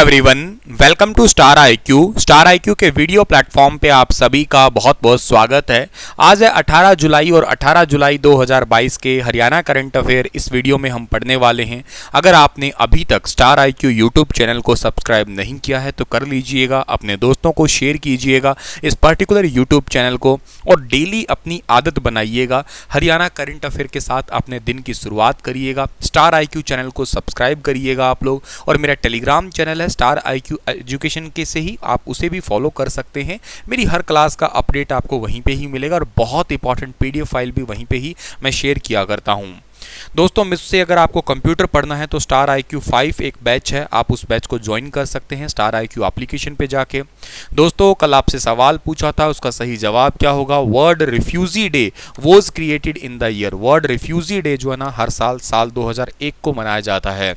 Everyone, welcome to star IQ. Star IQ के video platform पे आप सभी का बहुत बहुत स्वागत है। आज है 18 जुलाई और 18 जुलाई 2022 के हरियाणा करंट अफेयर इस वीडियो में हम पढ़ने वाले हैं। अगर आपने अभी तक स्टार आईक्यू यूट्यूब चैनल को सब्सक्राइब नहीं किया है तो कर लीजिएगा, अपने दोस्तों को शेयर कीजिएगा इस पर्टिकुलर यूट्यूब चैनल को और डेली अपनी आदत बनाइएगा। हरियाणा करंट अफेयर के साथ अपने दिन की शुरुआत करिएगा। स्टार आईक्यू चैनल को सब्सक्राइब करिएगा आप लोग, और मेरा टेलीग्राम चैनल है स्टार आईक्यू एजुकेशन के से ही आप उसे भी फॉलो कर सकते हैं। मेरी हर क्लास का अपडेट आपको वहीं पे ही मिलेगा और बहुत इंपॉर्टेंट पीडीएफ फाइल भी वहीं पे ही मैं शेयर किया करता हूं। दोस्तों, मुझसे अगर आपको कंप्यूटर पढ़ना है तो स्टार आईक्यू 5 एक बैच है, आप उस बैच को ज्वाइन कर सकते हैं स्टार आईक्यू एप्लीकेशन पे जाके। दोस्तों, कल आपसे सवाल पूछा था, उसका सही जवाब क्या होगा? World refugee day was created in the year. World refugee day जो है ना हर साल 2001 को मनाया जाता है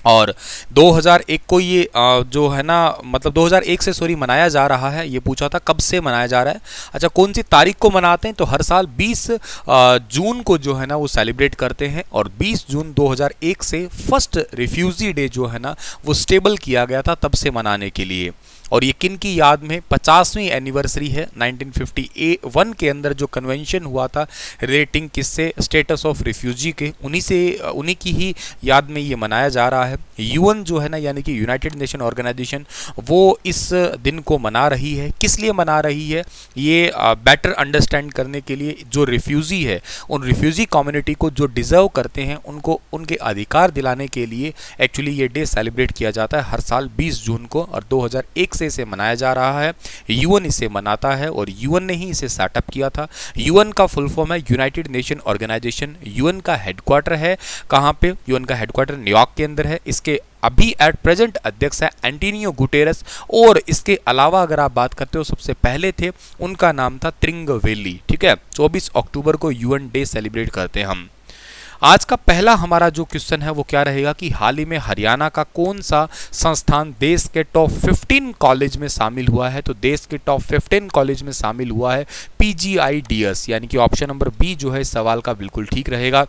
और 2001 को ये जो है ना मतलब 2001 से सॉरी मनाया जा रहा है। ये पूछा था कब से मनाया जा रहा है। अच्छा, कौन सी तारीख को मनाते हैं? तो हर साल 20 जून को जो है ना वो सेलिब्रेट करते हैं और 20 जून 2001 से फर्स्ट रिफ्यूजी डे जो है ना वो स्टेबल किया गया था तब से मनाने के लिए। और ये किन की याद में 50वीं एनिवर्सरी है। 1951 के अंदर जो कन्वेंशन हुआ था रिलेटिंग किससे, स्टेटस ऑफ रिफ्यूजी के, उन्हीं की ही याद में ये मनाया जा रहा है। यूएन जो है ना यानी कि यूनाइटेड नेशन ऑर्गेनाइजेशन वो इस दिन को मना रही है। किस लिए मना रही है? ये बेटर अंडरस्टैंड करने के लिए जो रिफ्यूजी है उन रिफ्यूजी कम्युनिटी को जो डिजर्व करते हैं उनको उनके अधिकार दिलाने के लिए एक्चुअली ये डे सेलिब्रेट किया जाता है हर साल 20 जून को, और 2001 से इसे मनाया जा रहा है। यूएन इसे मनाता है और यूएन ने ही इसे सेटअप किया था। यूएन का फुल फॉर्म है यूनाइटेड नेशन ऑर्गेनाइजेशन। यूएन का हेडक्वार्टर है कहाँ पे? यूएन का हेडक्वार्टर न्यूयॉर्क के अंदर है। इसके अभी एट प्रेजेंट अध्यक्ष है एंटोनियो गुटेरस, और इसके अलावा अगर आप बात करते हो सबसे पहले थे उनका नाम था त्रिंगवेली। ठीक है, 24 अक्टूबर को यूएन डे सेलिब्रेट करते हैं हम। आज का पहला हमारा जो क्वेश्चन है वो क्या रहेगा कि हाल ही में हरियाणा का कौन सा संस्थान देश के टॉप 15 कॉलेज में शामिल हुआ है? तो देश के टॉप 15 कॉलेज में शामिल हुआ है PGIDS, यानी कि ऑप्शन नंबर बी जो है इस सवाल का बिल्कुल ठीक रहेगा।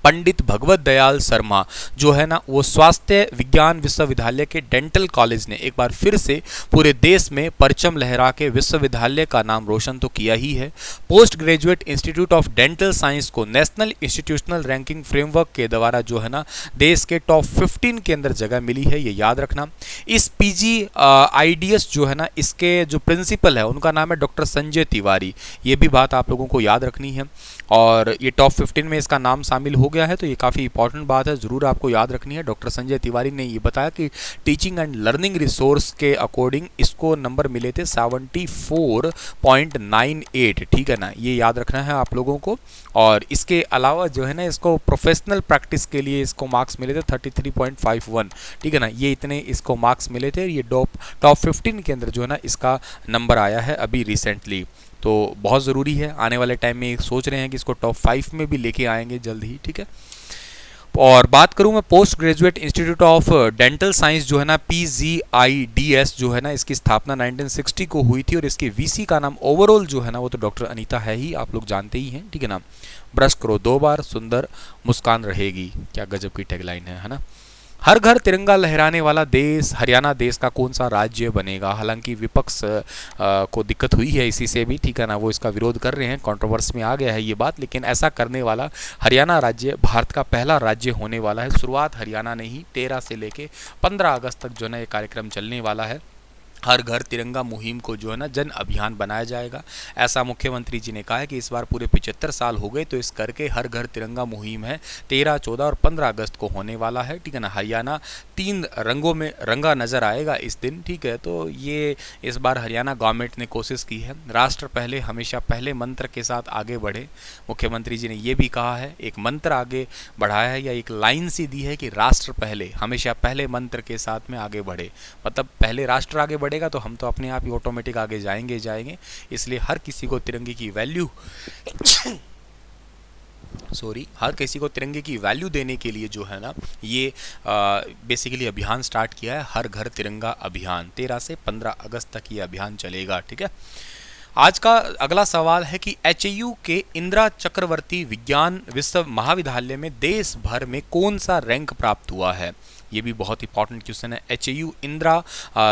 पंडित भगवत दयाल शर्मा जो है ना वो स्वास्थ्य विज्ञान विश्वविद्यालय के डेंटल कॉलेज ने एक बार फिर से पूरे देश में परचम लहरा के विश्वविद्यालय का नाम रोशन तो किया ही है। Post graduate institute of dental science को नेशनल इंस्टीट्यूशनल रैंकिंग फ्रेमवर्क के द्वारा जो है ना देश के टॉप 15 के अंदर जगह मिली है, ये याद रखना। इस PGIDS जो है ना इसके जो प्रिंसिपल है उनका नाम है डॉक्टर संजय तिवारी। ये भी बात आप लोगों को याद रखनी है और ये टॉप 15 में इसका नाम शामिल हो गया है, तो ये काफ़ी इंपॉर्टेंट बात है, ज़रूर आपको याद रखनी है। डॉक्टर संजय तिवारी ने ये बताया कि टीचिंग एंड लर्निंग रिसोर्स के अकॉर्डिंग इसको नंबर मिले थे 74.98। ठीक है ना, ये याद रखना है आप लोगों को। और इसके अलावा जो है ना इसको प्रोफेशनल प्रैक्टिस के लिए इसको मार्क्स मिले थे 33.51। ठीक है ना, ये इतने इसको मार्क्स मिले थे। ये टॉप 15 के अंदर जो है ना इसका नंबर आया है अभी रिसेंटली, तो बहुत ज़रूरी है। आने वाले टाइम में सोच रहे हैं कि इसको टॉप 5 में भी लेके आएंगे जल्द ही। ठीक है, और बात करूं मैं post graduate institute of dental science जो है ना PGIDS जो है ना इसकी स्थापना 1960 को हुई थी और इसके VC का नाम ओवरऑल जो है ना वो तो डॉक्टर अनीता है ही, आप लोग जानते ही हैं। ठीक है ना, ब्रश करो 2 बार सुंदर मुस्कान रहेगी, क्या गजब की टैगलाइन है ना। हर घर तिरंगा लहराने वाला देश हरियाणा देश का कौन सा राज्य बनेगा? हालांकि विपक्ष को दिक्कत हुई है इसी से भी, ठीक है ना, वो इसका विरोध कर रहे हैं, कंट्रोवर्सी में आ गया है ये बात, लेकिन ऐसा करने वाला हरियाणा राज्य भारत का पहला राज्य होने वाला है। शुरुआत हरियाणा ने ही 13 से लेके 15 अगस्त तक जो है ना ये कार्यक्रम चलने वाला है। हर घर तिरंगा मुहिम को जो है ना जन अभियान बनाया जाएगा। ऐसा मुख्यमंत्री जी ने कहा है कि इस बार पूरे 75 साल हो गए तो इस करके हर घर तिरंगा मुहिम है 13, 14 और 15 अगस्त को होने वाला है। ठीक है ना, हरियाणा 3 रंगों में रंगा नजर आएगा इस दिन। ठीक है, तो ये इस बार हरियाणा गवर्नमेंट ने कोशिश की है राष्ट्र पहले हमेशा पहले मंत्र के साथ आगे बढ़े। मुख्यमंत्री जी ने ये भी कहा है, एक मंत्र आगे बढ़ाया है या एक लाइन सी दी है कि राष्ट्र पहले हमेशा पहले मंत्र के साथ में आगे बढ़े, मतलब पहले राष्ट्र आगे बढ़ेगा तो हम तो अपने आप ही ऑटोमेटिक आगे जाएंगे। इसलिए हर किसी को तिरंगे की वैल्यू हर किसी को तिरंगे की वैल्यू देने के लिए जो है ना ये बेसिकली अभियान स्टार्ट किया है, हर घर तिरंगा अभियान। 13 से 15 अगस्त तक ये अभियान चलेगा। ठीक है, आज का अगला सवाल है कि HAU के इंदिरा चक्रवर्ती विज्ञान विश्व महाविद्यालय में देश भर में कौन सा रैंक प्राप्त हुआ है? ये भी बहुत इंपॉर्टेंट क्वेश्चन है। HAU इंदिरा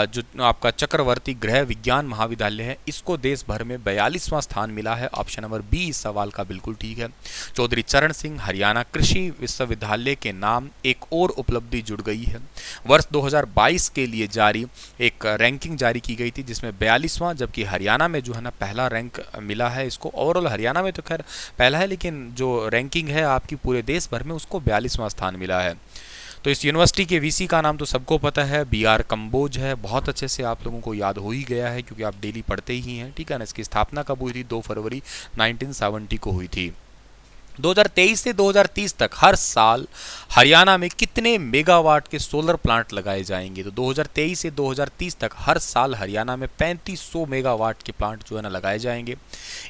जो आपका चक्रवर्ती गृह विज्ञान महाविद्यालय है, इसको देश भर में 42वां स्थान मिला है। ऑप्शन नंबर बी इस सवाल का बिल्कुल ठीक है। चौधरी चरण सिंह हरियाणा कृषि विश्वविद्यालय के नाम एक और उपलब्धि जुड़ गई है। वर्ष 2022 के लिए जारी एक रैंकिंग जारी की गई थी जिसमें 42वां, जबकि हरियाणा में जो है ना पहला रैंक मिला है इसको। ओवरऑल हरियाणा में तो खैर पहला है, लेकिन जो रैंकिंग है आपकी पूरे देश भर में उसको 42वां स्थान मिला है। तो इस यूनिवर्सिटी के वीसी का नाम तो सबको पता है, BR कंबोज है। बहुत अच्छे से आप लोगों को याद हो ही गया है क्योंकि आप डेली पढ़ते ही हैं, ठीक है ना। इसकी स्थापना कब हुई थी? 2 फरवरी 1970 को हुई थी। 2023 से 2030 तक हर साल हरियाणा में कितने मेगावाट के सोलर प्लांट लगाए जाएंगे? तो 2023 से 2030 तक हर साल हरियाणा में 3500 मेगावाट के प्लांट जो है ना लगाए जाएंगे।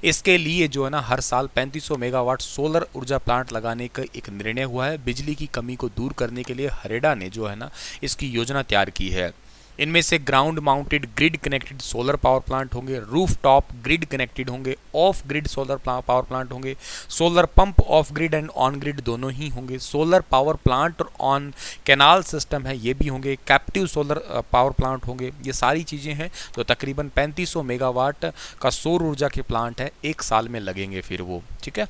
इसके लिए जो है ना हर साल 3500 मेगावाट सोलर ऊर्जा प्लांट लगाने का एक निर्णय हुआ है। बिजली की कमी को दूर करने के लिए हरेडा ने जो है ना इसकी योजना तैयार की है। इनमें से ground mounted grid connected solar power plant होंगे, रूफ टॉप ग्रिड कनेक्टेड होंगे, off grid solar power plant होंगे, solar pump off grid and on grid दोनों ही होंगे, सोलर पावर प्लांट और ऑन कैनाल सिस्टम है ये भी होंगे, कैप्टिव सोलर पावर प्लांट होंगे। ये सारी चीज़ें हैं। तो तकरीबन 3500 मेगावाट का सौर ऊर्जा के प्लांट है, एक साल में लगेंगे फिर वो, ठीक है।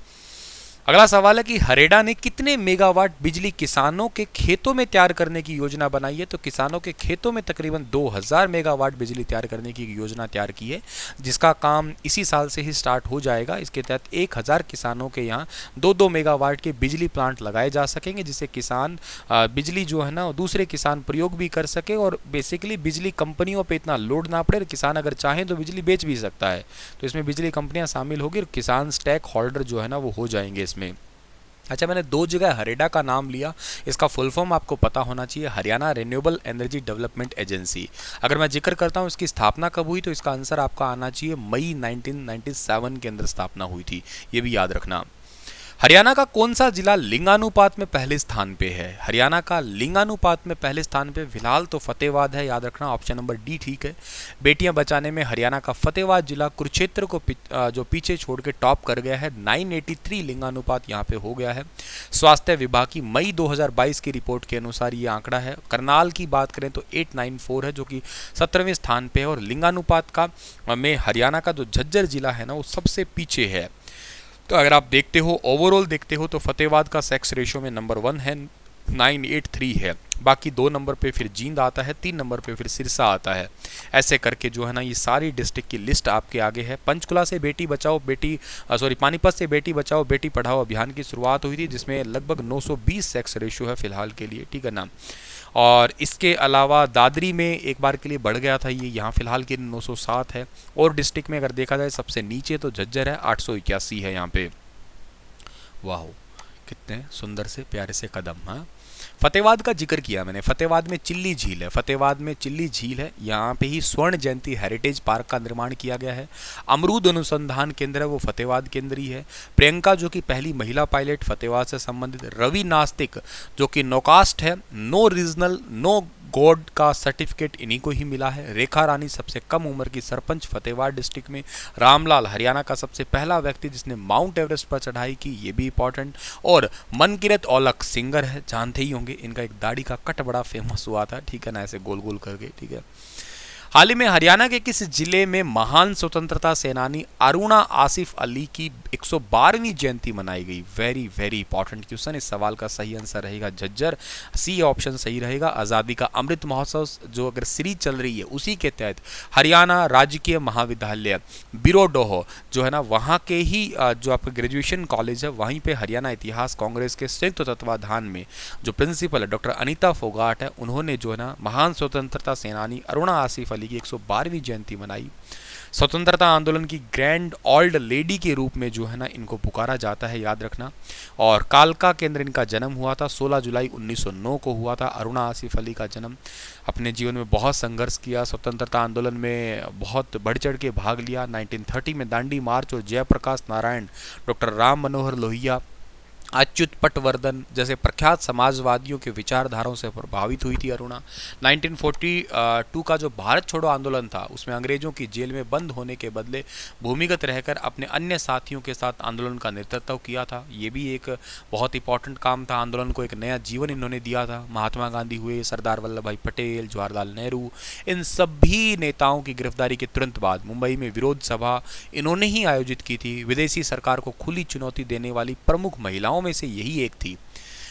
अगला सवाल है कि हरेडा ने कितने मेगावाट बिजली किसानों के खेतों में तैयार करने की योजना बनाई है? तो किसानों के खेतों में तकरीबन 2000 मेगावाट बिजली तैयार करने की योजना तैयार की है, जिसका काम इसी साल से ही स्टार्ट हो जाएगा। इसके तहत 1000 किसानों के यहाँ 2-2 मेगावाट के बिजली प्लांट लगाए जा सकेंगे, जिससे किसान बिजली जो है ना दूसरे किसान प्रयोग भी कर सके और बेसिकली बिजली कंपनियों पर इतना लोड ना पड़े। किसान अगर चाहें तो बिजली बेच भी सकता है। तो इसमें बिजली कंपनियाँ शामिल होगी और किसान स्टेक होल्डर जो है ना वो हो जाएंगे इसमें। अच्छा, मैंने 2 जगह हरेडा का नाम लिया, इसका फुल फॉर्म आपको पता होना चाहिए, Haryana renewable energy development agency. अगर मैं जिक्र करता हूँ इसकी स्थापना कब हुई तो इसका आंसर आपका आना चाहिए मई 1997 के अंदर स्थापना हुई थी, ये भी याद रखना। हरियाणा का कौन सा जिला लिंगानुपात में पहले स्थान पे है? हरियाणा का लिंगानुपात में पहले स्थान पे फिलहाल तो फतेहबाद है, याद रखना। ऑप्शन नंबर डी ठीक है। बेटियां बचाने में हरियाणा का फतेहबाद जिला कुरुक्षेत्र को जो पीछे छोड़ के टॉप कर गया है। 983 लिंगानुपात यहाँ पे हो गया है। स्वास्थ्य विभाग की मई 2022 की रिपोर्ट के अनुसार ये आंकड़ा है। करनाल की बात करें तो 894 है, जो कि 17वें स्थान पे है। और लिंगानुपात का में हरियाणा का जो झज्जर जिला है ना वो सबसे पीछे है। तो अगर आप देखते हो ओवरऑल देखते हो तो फतेहबाद का सेक्स रेशियो में नंबर 1 है, 983 है। बाकी 2 नंबर पे फिर जींद आता है, 3 नंबर पे फिर सिरसा आता है। ऐसे करके जो है ना ये सारी डिस्ट्रिक्ट की लिस्ट आपके आगे है। पंचकुला से बेटी बचाओ पानीपत से बेटी बचाओ बेटी पढ़ाओ अभियान की शुरुआत हुई थी, जिसमें लगभग 920 सेक्स रेशियो है फिलहाल के लिए, ठीक है ना। और इसके अलावा दादरी में एक बार के लिए बढ़ गया था ये, यहाँ फिलहाल के 907 है। और डिस्ट्रिक्ट में अगर देखा जाए सबसे नीचे तो झज्जर है, 881 है यहाँ पे। वाह, कितने सुंदर से प्यारे से कदम। हाँ, फतेहबाद का जिक्र किया मैंने। फतेहबाद में चिल्ली झील है, फतेहबाद में चिल्ली झील है। यहाँ पे ही स्वर्ण जयंती हेरिटेज पार्क का निर्माण किया गया है। अमरूद अनुसंधान केंद्र है वो फतेहबाद केंद्र ही है। प्रियंका जो कि पहली महिला पायलट फतेहबाद से संबंधित। रवि नास्तिक जो कि नौकास्ट है, नो रीजनल नो गॉड का सर्टिफिकेट इन्हीं को ही मिला है। रेखा रानी सबसे कम उम्र की सरपंच फतेहबाद डिस्ट्रिक्ट में। रामलाल हरियाणा का सबसे पहला व्यक्ति जिसने माउंट एवरेस्ट पर चढ़ाई की, ये भी इंपॉर्टेंट। और मनकिरत औलख सिंगर है, जानते ही होंगे, इनका एक दाढ़ी का कट बड़ा फेमस हुआ था, ठीक है ना, ऐसे गोल गोल करके, ठीक है। हाल ही में हरियाणा के किस जिले में महान स्वतंत्रता सेनानी अरुणा आसिफ अली की 112वीं जयंती मनाई गई? Very very important question. इस सवाल का सही आंसर रहेगा झज्जर, सी ऑप्शन सही रहेगा। आज़ादी का अमृत महोत्सव जो अगर सीरीज चल रही है उसी के तहत हरियाणा राजकीय महाविद्यालय बिरोडोह जो है ना वहाँ के ही जो आपका ग्रेजुएशन कॉलेज है वहीं पे हरियाणा इतिहास कांग्रेस के संयुक्त तत्वाधान में जो प्रिंसिपल है डॉक्टर अनीता फोगाट है, उन्होंने जो है ना महान स्वतंत्रता सेनानी अरुणा आसिफ अली की 112वीं जयंती मनाई। स्वतंत्रता आंदोलन की ग्रैंड ओल्ड लेडी के रूप में जो है ना इनको पुकारा जाता है, याद रखना। और कालका के अंदर इनका जन्म हुआ था, 16 जुलाई 1909 को हुआ था अरुणा आसिफ अली का जन्म। अपने जीवन में बहुत संघर्ष किया, स्वतंत्रता आंदोलन में बहुत बढ़ चढ़ के भाग लिया। 1930 में दांडी मार्च और जयप्रकाश नारायण, डॉक्टर राम मनोहर लोहिया अच्युत पटवर्धन जैसे प्रख्यात समाजवादियों के विचारधाराओं से प्रभावित हुई थी अरुणा। 1942 का जो भारत छोड़ो आंदोलन था उसमें अंग्रेजों की जेल में बंद होने के बदले भूमिगत रहकर अपने अन्य साथियों के साथ आंदोलन का नेतृत्व किया था। ये भी एक बहुत इंपॉर्टेंट काम था, आंदोलन को एक नया जीवन इन्होंने दिया था। महात्मा गांधी हुए, सरदार वल्लभ भाई पटेल, जवाहरलाल नेहरू, इन सभी नेताओं की गिरफ्तारी के तुरंत बाद मुंबई में विरोध सभा इन्होंने ही आयोजित की थी। विदेशी सरकार को खुली चुनौती देने वाली प्रमुख महिलाओं में से यही एक थी।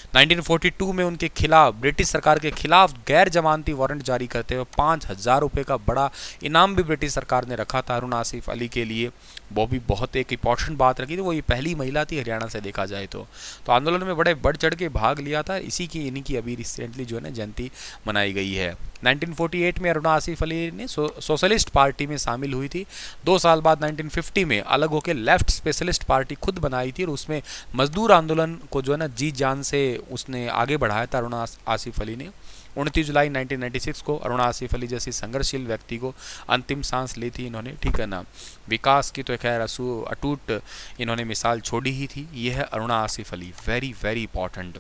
1942 में उनके खिलाफ ब्रिटिश सरकार के खिलाफ गैर जमानती वारंट जारी करते हुए 5,000 रुपये का बड़ा इनाम भी ब्रिटिश सरकार ने रखा था अरुणा आसिफ अली के लिए। वो भी बहुत एक इंपॉर्टेंट बात रखी थी, वो ये पहली महिला थी हरियाणा से देखा जाए तो आंदोलन में बड़े बढ़ चढ़ के भाग लिया था। इसी की इन्हीं की अभी रिसेंटली जो है ना जयंती मनाई गई है। 1948 में अरुणा आसिफ अली ने सोशलिस्ट पार्टी में शामिल हुई थी। 2 साल बाद 1950 में अलग होकर लेफ्ट स्पेशलिस्ट पार्टी खुद बनाई थी और उसमें मजदूर आंदोलन को जो है ना जी जान से उसने आगे बढ़ाया था अरुणा आसिफ अली ने। 29 जुलाई 1996 को अरुणा आसिफ अली जैसी संघर्षशील व्यक्ति को अंतिम सांस ली थी इन्होंने, ठीक है ना। विकास की तो खैर अटूट इन्होंने मिसाल छोड़ी ही थी। यह है Aruna Asif Ali, very very important.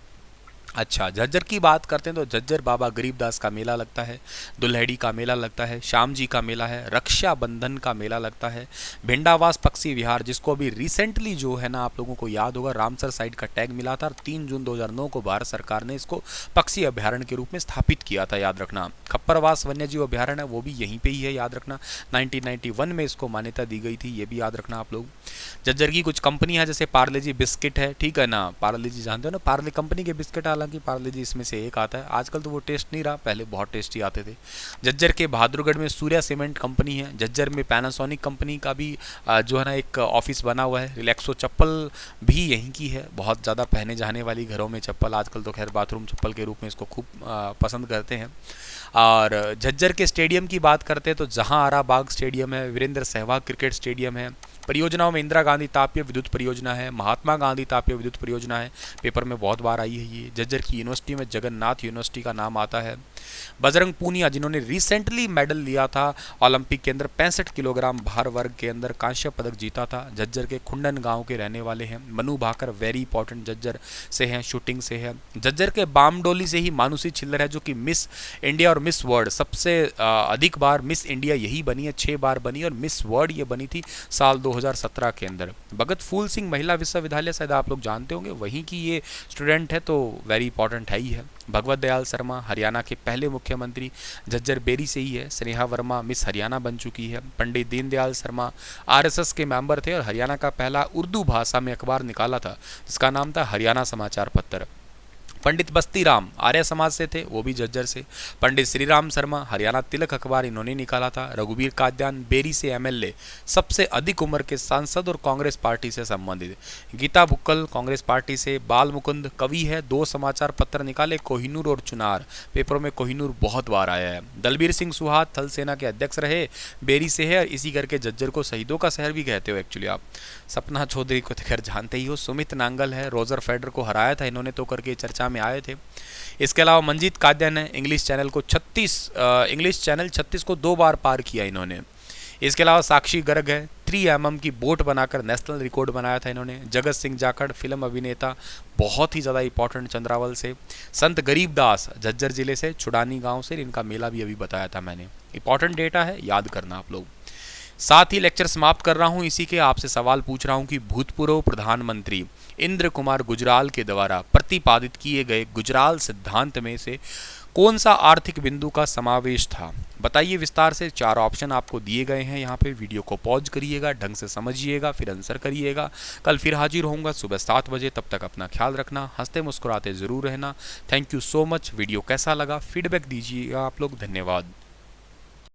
अच्छा, झज्जर की बात करते हैं तो झज्जर बाबा गरीबदास का मेला लगता है, दुल्हेड़ी का मेला लगता है, श्याम जी का मेला है, रक्षाबंधन का मेला लगता है, भिंडावास पक्षी विहार जिसको अभी रिसेंटली जो है ना आप लोगों को याद होगा रामसर साइट का टैग मिला था और 3 जून 2009 को भारत सरकार ने इसको पक्षी अभ्यारण्य के रूप में स्थापित किया था, याद रखना। खप्परवास वन्यजीव अभ्यारण्य है वो भी यहीं पर ही है, याद रखना। 1991 में इसको मान्यता दी गई थी, ये भी याद रखना आप लोग। झज्जर की कुछ कंपनी है जैसे पार्ले जी बिस्किट है, ठीक है ना। पार्ले जी जानते हो ना, पार्ले कंपनी के बिस्किट, हालांकि पार्ले जी इसमें से एक आता है। आजकल तो वो टेस्ट नहीं रहा, पहले बहुत टेस्टी आते थे। झज्जर के बहादुरगढ़ में सूर्या सीमेंट कंपनी है। झज्जर में पैनासोनिक कंपनी का भी जो है ना एक ऑफिस बना हुआ है। रिलैक्सो चप्पल भी यहीं की है, बहुत ज़्यादा पहने जाने वाली घरों में चप्पल, आजकल तो खैर बाथरूम चप्पल के रूप में इसको खूब पसंद करते हैं। और झज्जर के स्टेडियम की बात करते हैं तो जहां आरा बाग स्टेडियम है, वीरेंद्र सहवाग क्रिकेट स्टेडियम है। परियोजनाओं में इंदिरा गांधी तापीय विद्युत परियोजना है, महात्मा गांधी तापीय विद्युत परियोजना है, पेपर में बहुत बार आई है ये। झज्जर की यूनिवर्सिटी में जगन्नाथ यूनिवर्सिटी का नाम आता है। बजरंग पूनिया जिन्होंने रिसेंटली मेडल लिया था ओलंपिक के अंदर 65 किलोग्राम भार वर्ग के अंदर कांस्य पदक जीता था, झज्जर के खुंडन गांव के रहने वाले हैं। मनु भाकर वेरी इंपॉर्टेंट झज्जर से हैं, शूटिंग से है। झज्जर के बामडोली से ही मानुषी छिल्लर है जो कि मिस इंडिया और मिस वर्ल्ड सबसे अधिक बार मिस इंडिया यही बनी है, 6 बार बनी और मिस वर्ल्ड ये बनी थी साल 2017 के अंदर। भगत फूल सिंह महिला विश्वविद्यालय शायद आप लोग जानते होंगे, वहीं की ये स्टूडेंट है तो वेरी इंपॉर्टेंट है ही है। भगवत दयाल शर्मा हरियाणा के पहले मुख्यमंत्री, झज्जर बेरी से ही है। स्नेहा वर्मा मिस हरियाणा बन चुकी है। पंडित दीनदयाल शर्मा आरएसएस के मेंबर थे और हरियाणा का पहला उर्दू भाषा में अखबार निकाला था जिसका नाम था हरियाणा समाचार पत्र। पंडित बस्ती राम आर्य समाज से थे, वो भी झज्जर से। पंडित श्रीराम शर्मा हरियाणा तिलक अखबार इन्होंने निकाला था। रघुवीर काद्यान बेरी से एमएलए, सबसे अधिक उम्र के सांसद और कांग्रेस पार्टी से संबंधित। गीता बुक्कल कांग्रेस पार्टी से। बाल मुकुंद कवि है, 2 समाचार पत्र निकाले, कोहिनूर और चुनार, पेपरों में कोहिनूर बहुत बार आया है। दलबीर सिंह सुहाग थल सेना के अध्यक्ष रहे, बेरी से है और इसी करके झज्जर को शहीदों का शहर भी कहते हो एक्चुअली आप। सपना चौधरी को खैर जानते ही हो। सुमित नांगल है, रोजर फेडर को हराया था इन्होंने तो करके चर्चा में आए थे। इसके अलावा मंजीत काद्यान है, इंग्लिश चैनल 36 को 2 बार पार किया इन्होंने। इसके अलावा साक्षी गर्ग है, 3 mm की बोट बनाकर नेशनल रिकॉर्ड बनाया था इन्होंने। जगत सिंह जाखड़ फिल्म अभिनेता, बहुत ही ज़्यादा इंपॉर्टेंट चंद्रावल से। संत गरीबदास झज्जर जिले से, छुड़ानी गांव से, इनका मेला भी अभी बताया था मैंने। इंपॉर्टेंट डेटा है, याद करना आप लोग। साथ ही लेक्चर समाप्त कर रहा हूं इसी के आपसे सवाल पूछ रहा हूं कि भूतपूर्व प्रधानमंत्री इंद्र कुमार गुजराल के द्वारा प्रतिपादित किए गए गुजराल सिद्धांत में से कौन सा आर्थिक बिंदु का समावेश था? बताइए विस्तार से। 4 ऑप्शन आपको दिए गए हैं यहाँ पे। वीडियो को पॉज करिएगा, ढंग से समझिएगा, फिर आंसर करिएगा। कल फिर हाजिर होऊंगा सुबह 7 बजे, तब तक अपना ख्याल रखना, हंसते मुस्कुराते ज़रूर रहना। Thank you so much. Video कैसा लगा फीडबैक दीजिएगा आप लोग। धन्यवाद।